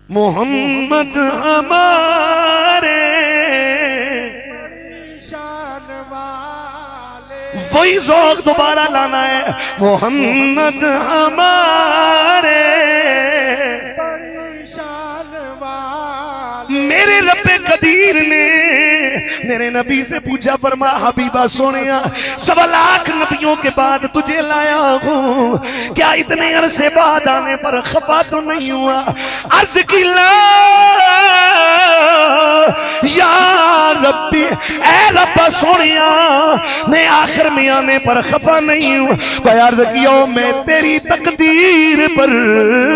मोहम्मद हमारे शान वाले, वही ज़ौक़ दोबारा लाना है। मोहम्मद हमारे शान वाले। मेरे रब्बे कदीर ने मेरे नबी से पूछा, फरमा हबीबा सोनिया 1.25 लाख नबियों के बाद तुझे लाया हूँ, क्या इतने अरसे बाद आने पर खफा तो नहीं हुआ? अर्ज की ला या रब्बी, ऐ रब्बा सोनिया मैं आखिर में आने पर खफा नहीं हूँ। भाई अर्ज किया मैं तेरी तकदीर पर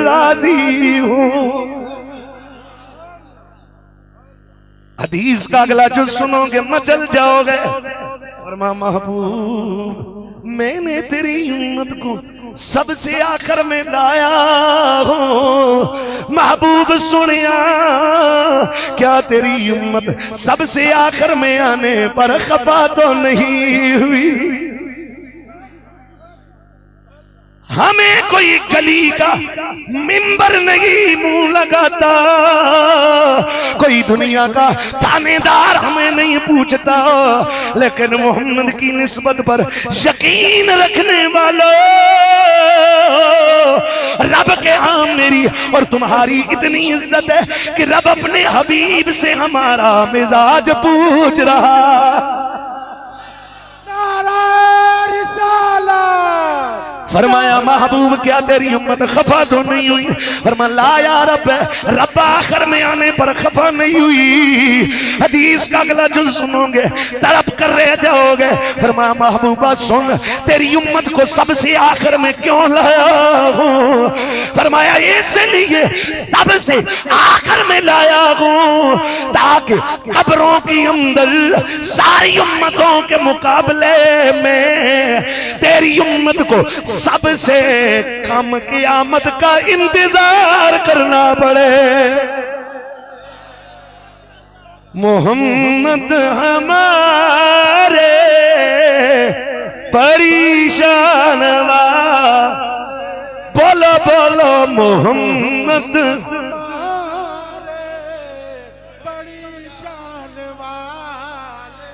राजी हूँ। हदीस का अगला जो सुनोगे मचल जाओगे। और महबूब मैंने तेरी उम्मत को सबसे आखिर में लाया हूँ। महबूब सुनिया क्या तेरी उम्मत सबसे आखिर में आने पर खफा तो नहीं हुई? हमें कोई गली का मिंबर नहीं मुंह लगाता, कोई दुनिया का थानेदार हमें नहीं पूछता, लेकिन मोहम्मद की निस्बत पर यकीन रखने वालों, रब के यहाँ मेरी और तुम्हारी इतनी इज्जत है कि रब अपने हबीब से हमारा मिजाज पूछ रहा। फरमाया महबूब क्या तेरी उम्मत खफा तो नहीं हुई? फरमाया ला या रब, रब आखिर में आने पर खफा नहीं हुई। हदीस का अगला जुज़ सुनोगे तड़प कर रह जाओगे। फरमाया महबूबा सुन, तेरी उम्मत को सबसे आखिर में क्यों लाया हूँ? फरमाया इसलिए सबसे आखिर में लाया हूँ ताकि कब्रों के अंदर सारी उम्मतों के मुकाबले में तेरी उम्मत को सबसे कम क़यामत का इंतजार करना पड़े। मोहम्मद हमारे परेशान वा, बोलो बोलो मोहम्मद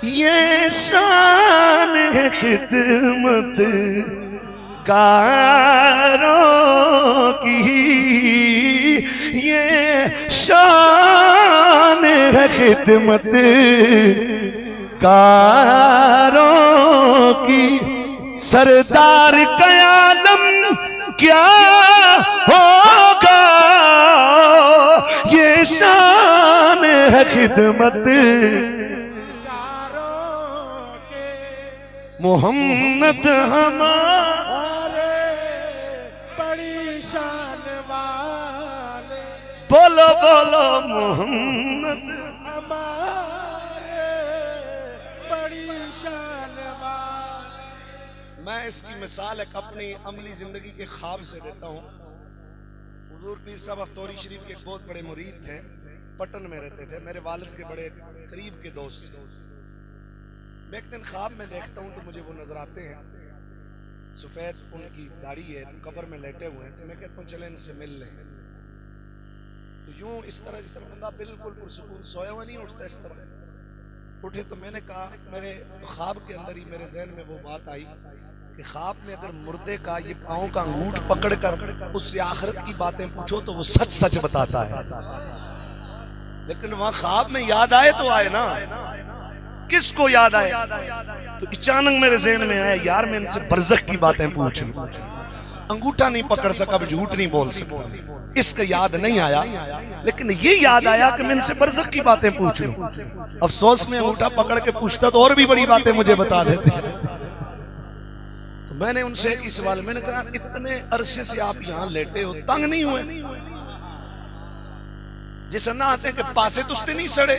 ये शान है खिदमत कारों की, ये शान है खिदमत कारों की। सरदार कयालम क्या होगा, ये शान है खिदमत मोहम्मद हमारे बड़ी शान वाले। बोलो बोलो मोहम्मद हमारे बड़ी शान वाले। मैं इसकी मिसाल एक अपनी अमली जिंदगी के ख्वाब से देता हूँ। हुजूर पीर साहब अफ्तौरी शरीफ के एक बहुत बड़े मुरीद थे, पटन में रहते थे, मेरे वालिद के बड़े करीब के दोस्त थे। मैं एक दिन ख्वाब में देखता हूँ तो मुझे वो नजर आते हैं, सफ़ेद उनकी दाढ़ी है, कब्र में लेटे हुए हैं। तो मैं कहता हूँ चले इनसे मिल लें। तो यूं इस तरह बंदा बिल्कुल पुरसुकून सोया हुआ नहीं उठता, इस तरह उठे। तो मैंने कहा, मेरे ख्वाब के अंदर ही मेरे जहन में वो बात आई कि ख्वाब में अगर मुर्दे का ये पाँव का अंगूठ पकड़ कर उससे आखिरत की बातें पूछो तो वो सच सच बताता है, लेकिन वहां ख्वाब में याद आए तो आए ना, किसको याद आए? तो अचानक मेरे ज़हन में आया यार मैं इनसे बरज़ख की बातें पूछ लूं। अंगूठा नहीं पकड़ सका, झूठ नहीं बोल सका, इसका याद नहीं आया, लेकिन ये याद आया कि मैं इनसे बरज़ख की बातें पूछ लूं। अफसोस में अंगूठा पकड़ के पूछता तो और भी बड़ी बातें मुझे बता देते। तो मैंने उनसे एक ही सवाल, मैंने कहा इतने अरसे से आप यहाँ लेटे हो, तंग नहीं हुए? जिस ना आते कि पासे तुझते नहीं सड़े?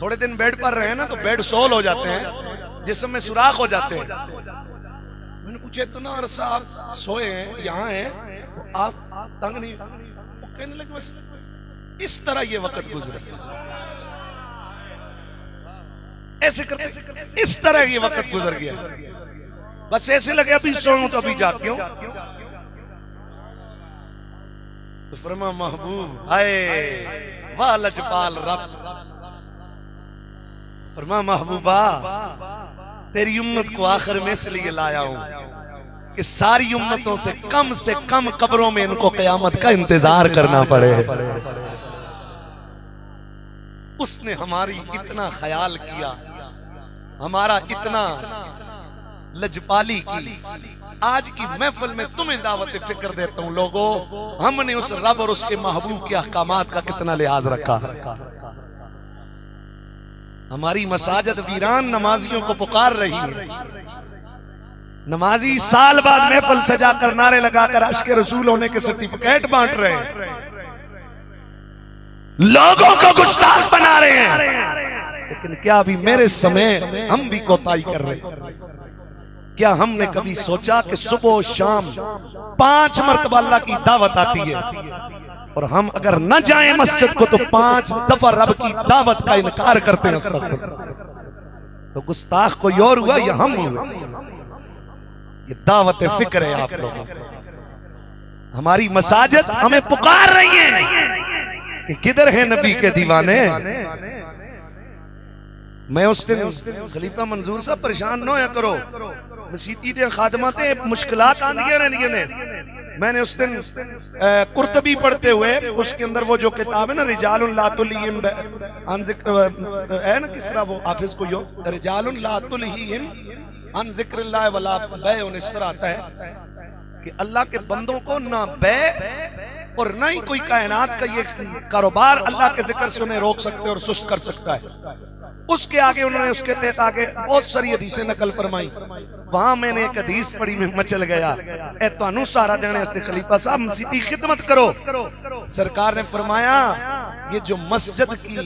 थोड़े दिन बेड पर रहे ना तो बेड सोल हो जाते हैं, जिस्म में सुराख हो जाते हैं। मैंने पूछा इतना अरसा आप सोए हैं, यहाँ हैं, तो आप तंग नहीं? वो कहने लगे बस इस तरह ये वक्त गुजरे, ऐसे करते इस तरह ये वक्त गुजर गया। बस ऐसे लगे अभी सोऊं तो अभी जाग क्यों। तो फरमा महबूब आए वाह लजपाल रब, फरमा महबूबा तेरी उम्मत को आखिर में इसलिए लाया हूं कि सारी उम्मतों से कम कब्रों में इनको क़यामत का इंतजार करना पड़े। उसने हमारी इतना ख्याल किया, हमारा इतना लजपाली की। आज की महफिल में तुम्हें दावत फिक्र देता हूं लोगों, हमने उस रब और उसके महबूब के अहकामात का कितना लिहाज रखा। हमारी मसाजिद वीरान नमाजियों को पुकार रही है। नमाजी साल बाद महफिल सजा कर नारे लगाकर आशिक़ रसूल होने के सर्टिफिकेट बांट रहे हैं, लोगों को गुस्ताख बना रहे हैं। लेकिन क्या अभी मेरे समय हम भी कोताही कर रहे हैं? क्या हमने कभी सोचा कि सुबह शाम 5 मरतबा अल्लाह की दावत आती है और हम अगर न जाएं मस्जिद को तो 5 दफा रब की दावत का इनकार करते हैं? तो गुस्ताख कोई और हुआ या हम हुए? ये दावत फिक्र है आप लोगों को। हमारी मसाजिद हमें पुकार रही है कि किधर है नबी के दीवाने। मैं उस दिन खलीफा मंजूर साहब परेशान न होया करो, मसीती दे खादमाते मुश्किलात आंदियां रहंदियां ने। मैंने उस दिन कुर्तबी पढ़ते हुए उसके अंदर वो जो किताब है ना रिजालुन ला तुल्हिहिम अन जिक्र है ना, किस तरह वो हाफिज को यो रिजालुन ला तुल्हिहिम अन जिक्रिल्लाह वला बैउन, इस तरह आता है कि अल्लाह के बंदों को ना बै और ना ही कोई कायनात का ये कारोबार अल्लाह के जिक्र से उन्हें रोक सकते और सुस्त कर सकता है। उसके आगे उन्होंने उसके तहत आगे बहुत सारी हदीसें नकल फरमाई। वहां मैंने एक हदीस पढ़ी, में मचल गया। ए तानू सारा देने से खलीफा साहब मसीती खिदमत करो। सरकार ने फरमाया ये जो मस्जिद की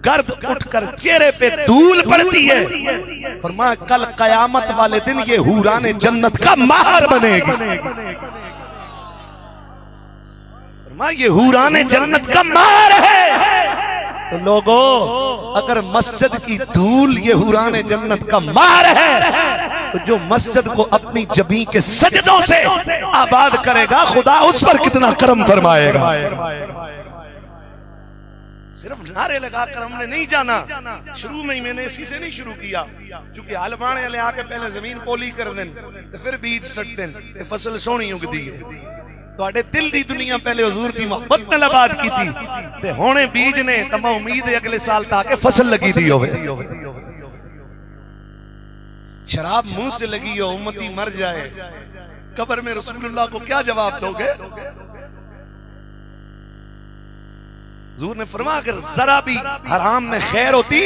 गर्द उठकर चेहरे पे धूल पड़ती है, फरमाया कल कयामत वाले दिन ये हूराने जन्नत का माहर बनेगी। ये हूराने जन्नत का मार है। तो लोगों, अगर मस्जिद की धूल ये हूराने जन्नत का मार है तो जो मस्जिद को अपनी जबी के सजदों से आबाद करेगा खुदा उस पर कितना करम फरमाएगा। सिर्फ नारे लगाकर हमने नहीं जाना। शुरू में ही मैंने इसी से नहीं शुरू किया, क्योंकि हलबाने ले आके पहले जमीन पोली कर दें तो फिर बीज सट दें, फसल सोहनी उगदी है। ਤੁਹਾਡੇ दिल की दुनिया पहले हुजूर की मोहब्बत में आबाद की थी ते होने बीज ने, तो मैं उम्मीद है अगले साल तक फसल लगी दी होवे। शराब मुंह से लगी हो, उम्मती मर जाए, कब्र में रसूलुल्लाह को क्या जवाब दोगे? हुजूर ने फरमाया अगर जरा भी हराम में खैर होती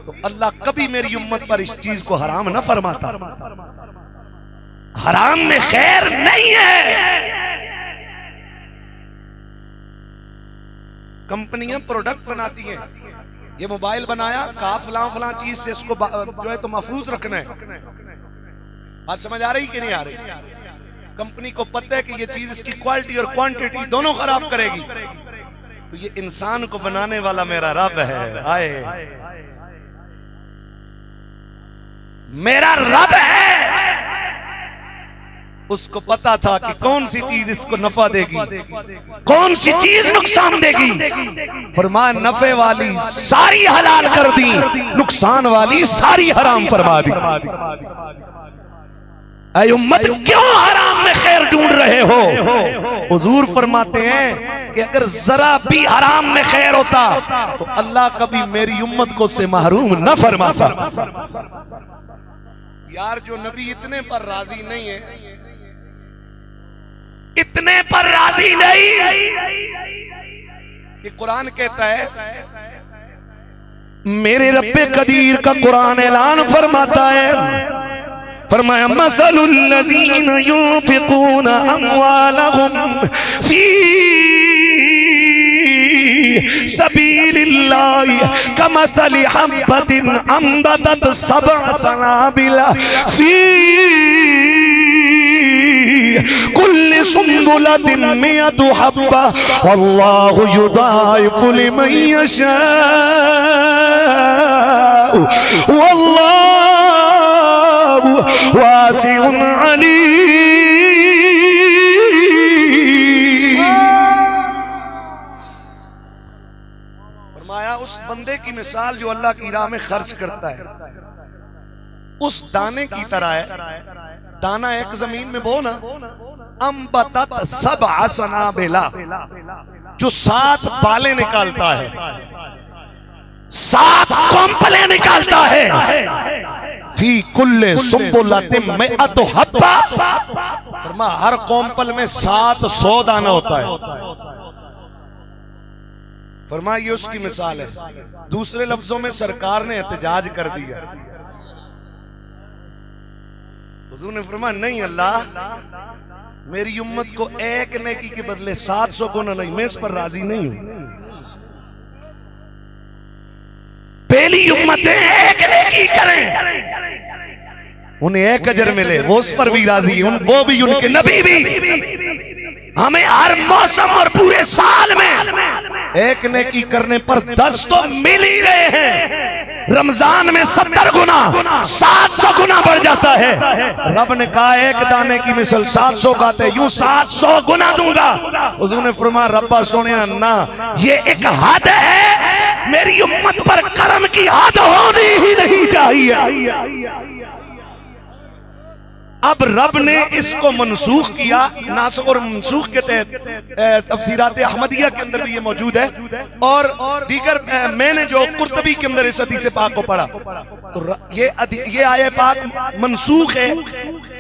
तो अल्लाह कभी मेरी उम्मत पर इस चीज को हराम न फरमाता। हराम में खैर नहीं है। कंपनियां प्रोडक्ट बनाती हैं, ये मोबाइल बनाया कहा फलां फलां चीज से इसको जो है तो महफूज रखना है। बात समझ आ रही कि नहीं आ रही? कंपनी को पता है कि ये चीज इसकी क्वालिटी और क्वांटिटी दोनों खराब करेगी, तो ये इंसान को बनाने वाला मेरा रब है। आए मेरा रब है, उसको पता था कि कौन सी चीज इसको नफा देगी, कौन सी चीज नुकसान देगी। फरमाया नफे वाली सारी हलाल कर दी, नुकसान वाली सारी हराम फरमा दी। ऐ उम्मत क्यों हराम में खैर ढूंढ रहे हो? हुजूर फरमाते हैं कि अगर जरा भी हराम में खैर होता तो अल्लाह कभी मेरी उम्मत को से महरूम न फरमाता। यार जो नबी इतने पर राजी नहीं है, इतने पर राजी नहीं कि कुरान कहता है, मेरे रब्बे कदीर का कुरान ऐलान फरमाता है, फरमाया मसलुल लज़ीना युनफ़िक़ूना अम्वालहुम फी सबीलिल्लाहि कमसलि हब्बतिन अंबतत सबअ सनाबिला फी कुल्लि सुंबुलतिन मिअतु हब्बा वल्लाहु युदाइफु लिमन यशा वल्लाहु वासिउन अलीम। उस बंदे की मिसाल जो अल्लाह की राह में खर्च करता है, उस दाने की तरह है। दाना एक जमीन में बो ना, अम्बतत सबअ सनाबिला, जो 7 बालें निकालता है, 7 कोंपले निकालता है। फी कुल्ले सुम्बुलतिन मिअतु हब्बा, फरमा हर कोंपल में 700 दाना होता है। फरमा ये उसकी मिसाल है। दूसरे लफ्जों में सरकार ने एहतजाज कर दिया। हुजूर ने फरमाया नहीं अल्लाह, मेरी उम्मत को एक नेकी के बदले 700 गुना नहीं, मैं इस पर राजी नहीं हूं। पहली उम्मतें एक नेकी करें, उन्हें एक अजर मिले, वो उस पर भी राजी है, वो भी उनके नबी भी। हमें हर मौसम और पूरे साल में एक नेकी करने पर 10 तो मिल ही रहे हैं। रमजान में 70 गुना, 700 गुना बढ़ जाता है। रब ने कहा एक दाने की मिसल 700 गाते, यूं 700 गुना दूंगा। हुजूर ने फरमाया रब्बा सोनिया ना, ये एक हद है, मेरी उम्मत पर करम की हद होनी ही नहीं चाहिए। अब रब ने इसको मनसूख किया। नासख और मनसूख के तहत तफसीरात अहमदिया के अंदर भी ये मौजूद है, और दीगर मैंने जो कुर्तबी के अंदर इस हदीस पाक को पढ़ा, तो ये आये पाक मनसूख है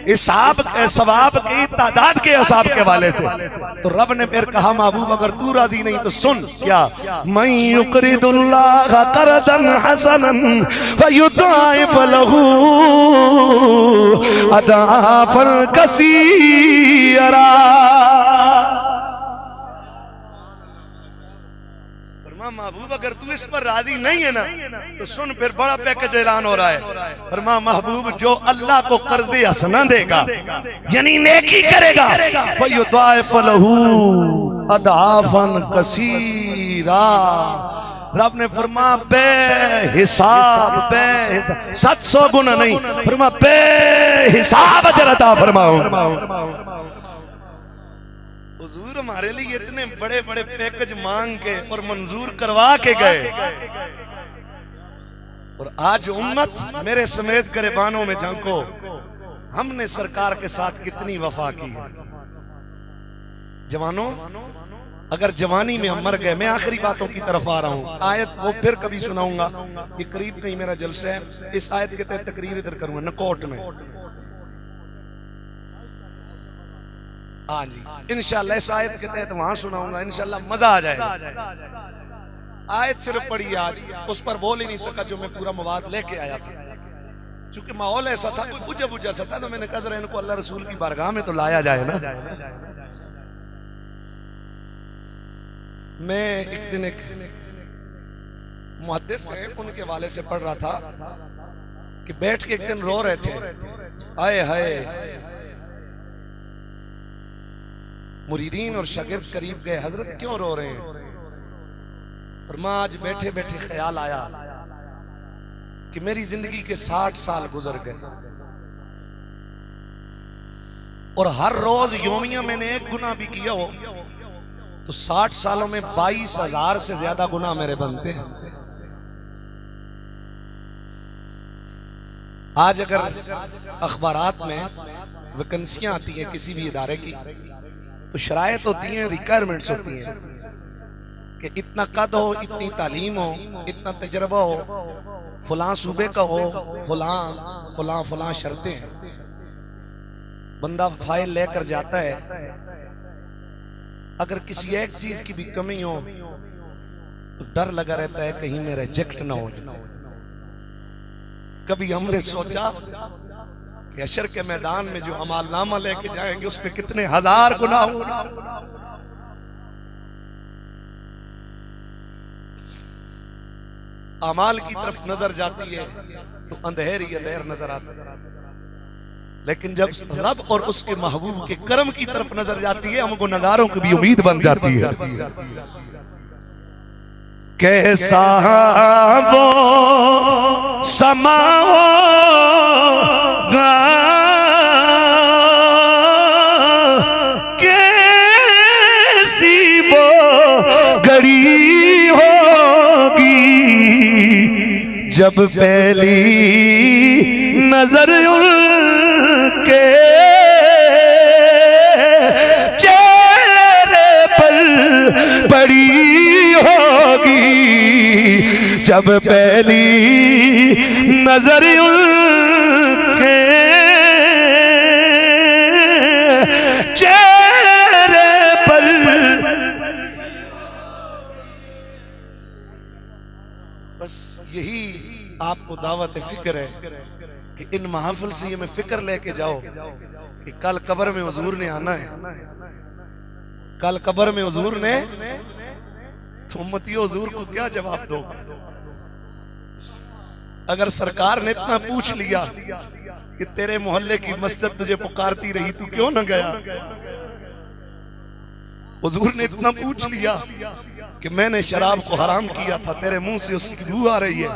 हिसाब सवाब की तादाद के हिसाब के हवाले से। तो रब ने फिर कहा महबूब अगर तू राजी नहीं तो सुन, क्या मैं युक़रिदुल्लाह क़रदन हसनन फयुदाइफ लहू अदाफन कसीरा। महबूब अगर तू इस पर राजी नहीं है ना तो सुन, फिर बड़ा पैकेज ऐलान हो रहा है। फरमा महबूब जो अल्लाह को कर्ज़े हसना देगा, यानी नेकी करेगा, फयुदाइफ लहू अदाफन कसीरा। रब ने फरमा बेहिसाब 700 गुना नहीं, फरमा बेहिसाब अजर अता फरमाओ। हुजूर हमारे लिए इतने बड़े बड़े पैकेज मांग के और मंजूर करवा के गए, और आज उम्मत मेरे समेत गिरबानों में झांको, हमने सरकार के साथ कितनी वफा की है। जवानों, अगर जवानी में हम मर गए, मैं आखिरी बातों की तरफ आ रहा हूँ। आयत वो फिर कभी सुनाऊंगा, ये करीब कहीं मेरा जलसा है, इस आयत के तहत तकरीर इधर करूंगा नकोट में। हाँ जी, इंशाल्लाह इस आयत के तहत वहां सुनाऊंगा, इंशाल्लाह मजा आ जाएगा। आयत सिर्फ पढ़ी आज, उस पर बोल ही नहीं सका जो मैं पूरा मवाद लेके आया था, क्योंकि माहौल ऐसा था, कोई बुझा बुझा सा था, तो मैंने कहा जरा इनको अल्लाह रसूल की बारगाह में तो लाया जाए ना। मैं एक दिन एक मुहद्दिस है उनके वाले से पढ़ रहा था कि बैठ के एक दिन रो रहे थे, आए हाय, मुरीदीन और शागिर्द करीब गए, हजरत क्यों रो रहे हैं? फरमा आज बैठे बैठे ख्याल आया कि मेरी जिंदगी के 60 साल गुजर गए, और हर रोज योमिया मैंने एक गुनाह भी किया हो तो 60 सालों में 22,000 से ज्यादा गुनाह मेरे बनते हैं। आज अगर अखबारात में वैकेंसियां आती हैं किसी भी इदारे की, तो शरायत होती हैं, रिक्वायरमेंट्स होती हैं कि इतना कद हो, इतनी तालीम हो, इतना तजर्बा हो, फलां सूबे का हो, फलां शर्तें हैं। बंदा फाइल लेकर जाता है, अगर किसी एक चीज की भी कमी हो तो डर लगा रहता है कहीं में रिजेक्ट ना हो जाए। कभी हमने सोचा कि हशर के मैदान में जो अमालनामा लेके जाएंगे उसमें कितने हजार गुनाह हो। अमाल की तरफ नजर जाती है तो अंधेर ही अंधेर नजर आता है, लेकिन जब रब और उसके महबूब के करम की तरफ नजर जाती है, हम गुनहगारों की भी उम्मीद बन जाती है। कैसा वो समा होगा, कैसी वो घड़ी होगी, जब पहली नजर उनके चेहरे पर पड़ी होगी, जब पहली नजर उनके चेहरे पर। बस यही आपको दावत फिक्र है कि इन महफिल से ये मैं फिक्र लेके जाओ कि कल कब्र में हुजूर ने आना है, कल कब्र में हुजूर ने, तो उम्मतियों हुजूर को क्या जवाब दो? अगर सरकार ने इतना पूछ लिया कि तेरे मोहल्ले की मस्जिद तुझे पुकारती रही, तू क्यों न गया? हुजूर ने इतना पूछ लिया कि मैंने शराब को हराम किया था, तेरे मुंह से उसकी बू आ रही है।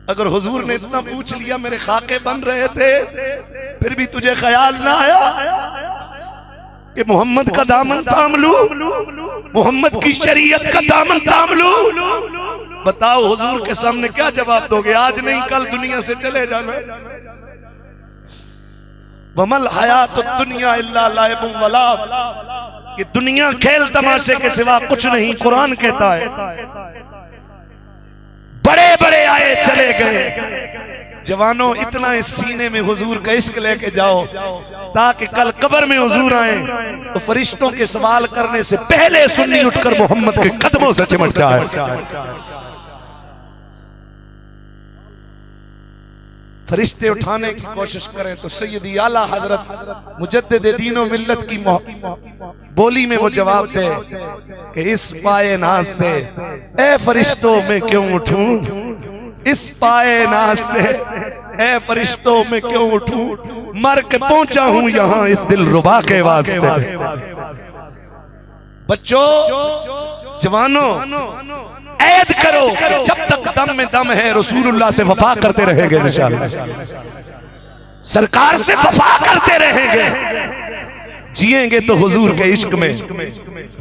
अगर हुजूर ने इतना पूछ लिया मेरे खाके बन रहे थे, फिर भी तुझे ख्याल ना आया कि मोहम्मद का दामन थाम लूं, मोहम्मद की शरीयत का दामन थाम लूं? बताओ हुजूर के सामने क्या जवाब दोगे? आज नहीं कल दुनिया से चले जाना। वमल हयात दुनिया इल्ला लाइबुन वलाब, ये दुनिया खेल तमाशे के सिवा कुछ नहीं। कुरान कहता है बड़े बड़े आए चले गए। जवानों इतना इस सीने में हुजूर का इश्क लेके जाओ ताकि कल कब्र में हुजूर आए तो फरिश्तों के सवाल करने से पहले सुन्नी उठकर मोहम्मद के कदमों से चिमट जाए। फरिश्ते उठाने की कोशिश करें तो सैयदी आला हजरत मुजद्दिद दीन व मिल्लत की बोली में वो जवाब दे कि इस पाए नाज से ए फरिश्तों में क्यों उठूं, इस पाए नाज से ए फरिश्तों में क्यों उठूं, मर के पहुंचा हूं यहां इस दिल रुबा के वास्ते। बच्चों, जवानों, ऐद करो जब तक दम में दम है रसूलुल्लाह से वफा करते रहेंगे इंशाअल्लाह, सरकार से वफा करते रहेंगे, जिएंगे तो हुजूर के इश्क में।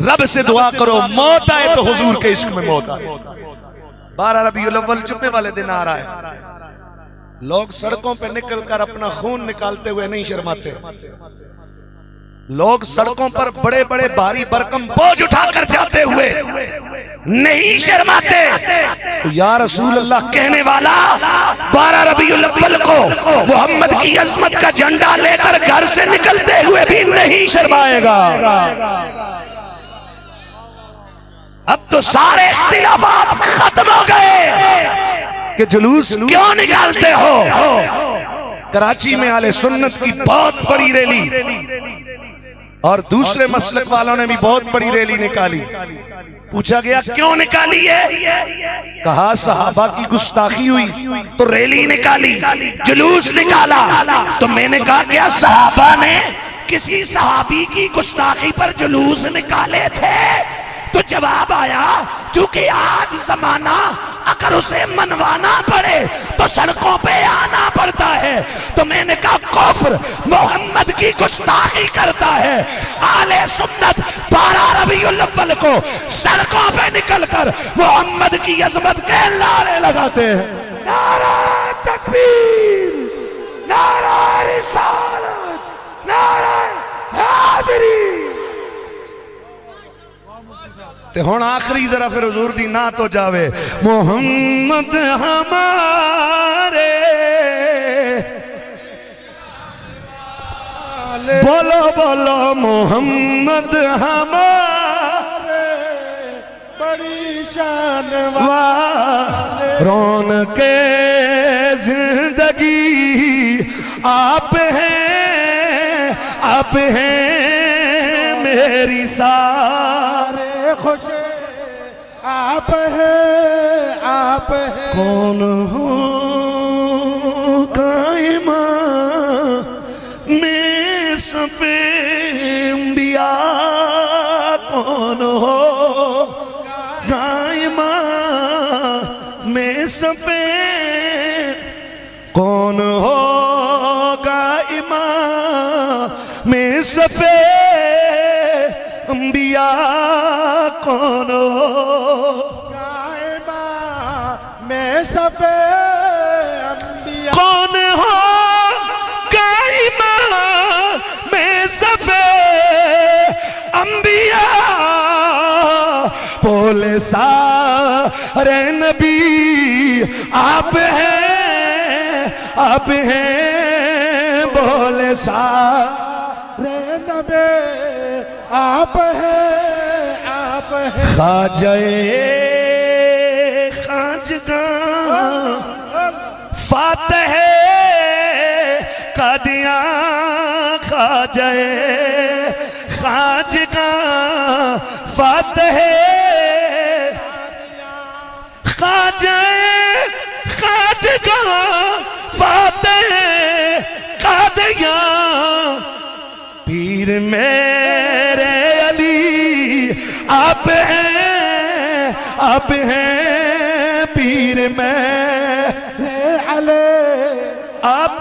रब से दुआ करो मौत आए तो हुजूर के इश्क में मौत आए। 12 रबीउल अव्वल जुम्मे वाले दिन आ रहा है, लोग सड़कों पे निकलकर अपना खून निकालते हुए नहीं शर्माते। लोग सड़कों पर बड़े बड़े भारी भरकम बोझ उठाकर जाते हुए नहीं शर्माते। तो या रसूल अल्लाह कहने वाला 12 रबीउल अव्वल को मोहम्मद की अजमत का झंडा लेकर घर से निकलते हुए भी नहीं शर्माएगा। अब तो सारे इख्तिलाफात खत्म हो गए कि जुलूस क्यों निकालते हो। कराची में आले सुन्नत की बहुत बड़ी रैली और दूसरे मसलक वालों ने भी बहुत बड़ी रैली निकाली। पूछा गया क्यों निकाली है? कहा सहाबा की गुस्ताखी हुई तो रैली निकाली, जुलूस निकाला। तो मैंने कहा क्या सहाबा ने किसी सहाबी की गुस्ताखी पर जुलूस निकाले थे? तो जवाब आया चूंकि आज जमाना अगर उसे मनवाना पड़े तो सड़कों पे आना पड़ता है। तो मैंने कहा कुफ्र मोहम्मद की गुस्ताखी करता है। आले सुन्नत 12 रबीउल अव्वल को सड़कों पे निकलकर मोहम्मद की अजमत के नारे लगाते हैं। नारा तकबीर, नारा रिसालत, नारा हैदरी। हुण आखिरी जरा फिर हुजूर दी ना तो जावे। मोहम्मद हमारे, बोलो बोलो मोहम्मद हमारे, बड़ी शान वाले, रौनके जिंदगी आप हैं मेरी सारे खुश आप है, आप है। कौन हो कायमा में सफे अंबिया, कौन हो कायमा में सफे, कौन हो कायमा में सफे अंबिया, कौन हो कायमा सफे अंबिया कौन हो में सफे अंबिया बोले सारे नबी आप हैं बोले सारे नबी आप है खाजए खाजगा फातह कादियां खाजए खाजगा फातह खाजए खाजगा फातह कादियां पीर मेरे अली आप हैं पीर मेरे अले आप